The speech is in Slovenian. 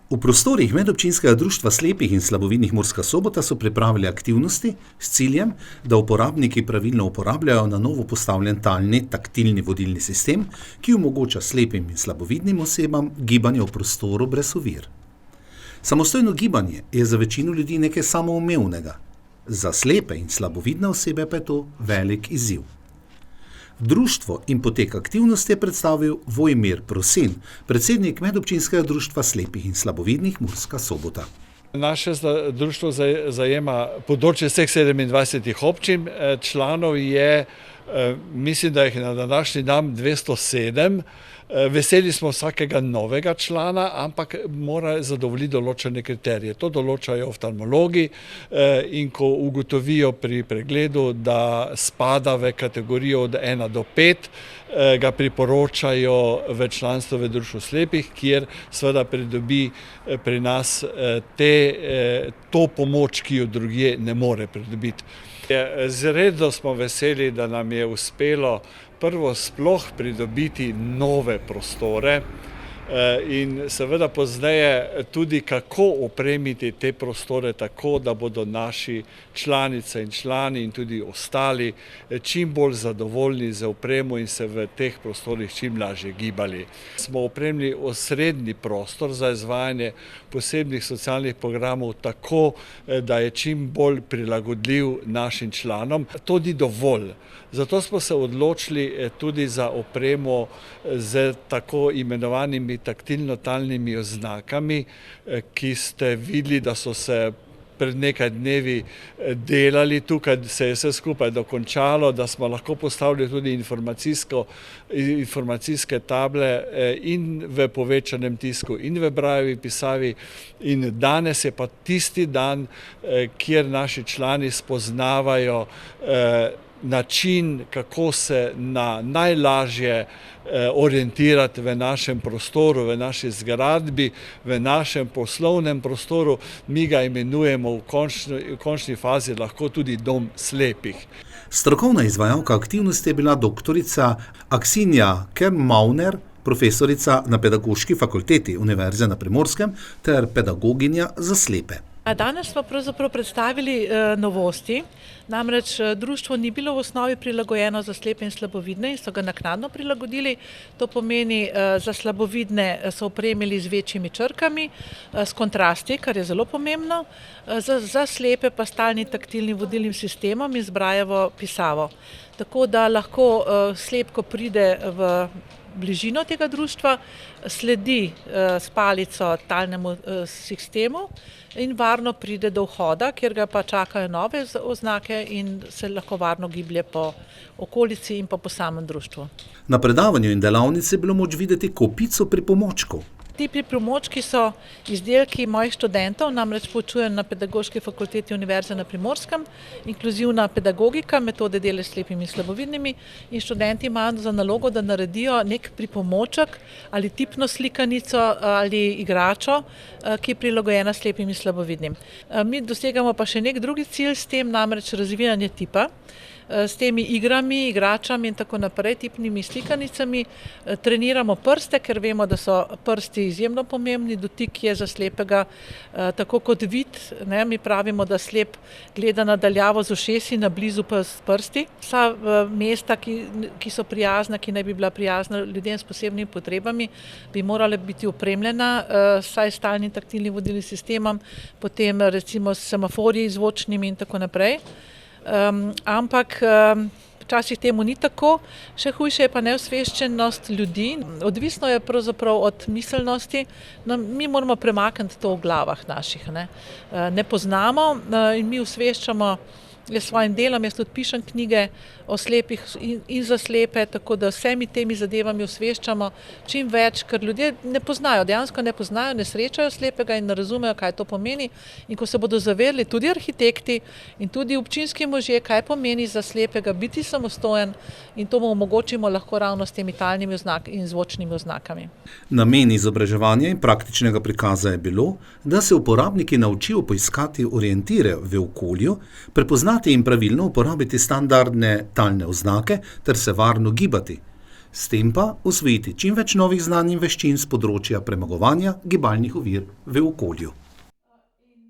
V prostorih Medobčinskega društva slepih in slabovidnih Murska Sobota so pripravili aktivnosti s ciljem, da uporabniki pravilno uporabljajo na novo postavljen talni taktilni vodilni sistem, ki omogoča slepim in slabovidnim osebam gibanje v prostoru brez ovir. Samostojno gibanje je za večino ljudi nekaj samoumevnega. Za slepe in slabovidne osebe pa je to velik izziv. Društvo in potek aktivnosti je predstavil Vojmir Prosin, predsednik Medobčinskega društva slepih in slabovidnih Murska Sobota. Naše društvo zajema področje vseh 27 občin, članov je, mislim, da jih na današnji dan 207. Veseli smo vsakega novega člana, ampak mora zadovoljiti določene kriterije. To določajo oftalmologi in ko ugotovijo pri pregledu, da spada v kategorijo od 1 do 5, ga priporočajo v članstvo v društvu slepih, kjer seveda pridobi pri nas to pomoč, ki jo drugje ne more pridobiti. Izredno smo veseli, da nam je uspelo prvo sploh pridobiti nove prostore in seveda pozneje tudi kako opremiti te prostore tako, da bodo naši članice in člani in tudi ostali čim bolj zadovoljni z opremo in se v teh prostorih čim lažje gibali. Smo opremili osrednji prostor za izvajanje posebnih socialnih programov tako, da je čim bolj prilagodljiv našim članom. To ni dovolj. Zato smo se odločili tudi za opremo z tako imenovanimi taktilno-talnimi oznakami, ki ste videli, da so se pred nekaj dnevi delali. Tukaj se je vse skupaj dokončalo, da smo lahko postavili tudi informacijske table in v povečanem tisku in v brajevi pisavi. In danes je pa tisti dan, kjer naši člani spoznavajo način, kako se najlažje orientirati v našem prostoru, v naši zgradbi, v našem poslovnem prostoru. Mi ga imenujemo v končni fazi lahko tudi dom slepih. Strokovna izvajalka aktivnosti je bila doktorica Aksinja Kern-Mauner, profesorica na Pedagoški fakulteti Univerze na Primorskem ter pedagoginja za slepe. Danes smo pravzaprav predstavili novosti, namreč društvo ni bilo v osnovi prilagojeno za slepe in slabovidne in so ga naknadno prilagodili. To pomeni, za slabovidne so opremili z večjimi črkami, s kontrasti, kar je zelo pomembno, za slepe pa stalnim taktilnim vodilnim sistemom in z brajevo pisavo. Tako da lahko slep, ko pride v bližino tega društva, sledi s palico talnemu sistemu in varno pride do vhoda, kjer ga pa čakajo nove oznake in se lahko varno giblje po okolici in pa po samem društvu. Na predavanju in delavnici je bilo moč videti kopico pripomočkov. Ti pripomočki so izdelki mojih študentov, namreč poučujem na Pedagoški fakulteti Univerze na Primorskem, inkluzivna pedagogika, metode dela s slepimi in slabovidnimi, in študenti imajo za nalogo, da naredijo nek pripomoček ali tipno slikanico ali igračo, ki je prilagojena slepim in slabovidnim. Mi dosegamo pa še nek drugi cilj s tem, namreč razvijanje tipa. S temi igrami, igračami in tako naprej, tipnimi slikanicami treniramo prste, ker vemo, da so prsti izjemno pomembni. Dotik je za slepega tako kot vid. Mi pravimo, da slep gleda nadaljavo z ušesi, na blizu pa s prsti. Vsa mesta, ki so prijazna, ki naj bi bila prijazna ljudem s posebnimi potrebami, bi morala biti opremljena saj stalnim taktilnim vodilnim sistemom, potem recimo s semaforji zvočnimi in tako naprej. Ampak včasih temu ni tako, še hujše je pa neosveščenost ljudi. Odvisno je pravzaprav od miselnosti, mi moramo premakniti to v glavah naših. Ne poznamo in mi osveščamo s svojim delom, jaz tudi pišem knjige o slepih in za slepe, tako da vsemi temi zadevami osveščamo čim več, ker ljudje ne poznajo, dejansko ne poznajo, ne srečajo slepega in ne razumejo, kaj to pomeni. In ko se bodo zavedali tudi arhitekti in tudi občinski možje, kaj pomeni za slepega biti samostojen, in to mu omogočimo lahko ravno s temi talnimi in zvočnimi oznakami. Namen izobraževanja in praktičnega prikaza je bilo, da se uporabniki naučijo poiskati orientire v okolju, prepoznati in pravilno uporabiti standardne talne oznake ter se varno gibati. S tem pa osvojiti čim več novih znanj in veščin z področja premagovanja gibalnih ovir v okolju.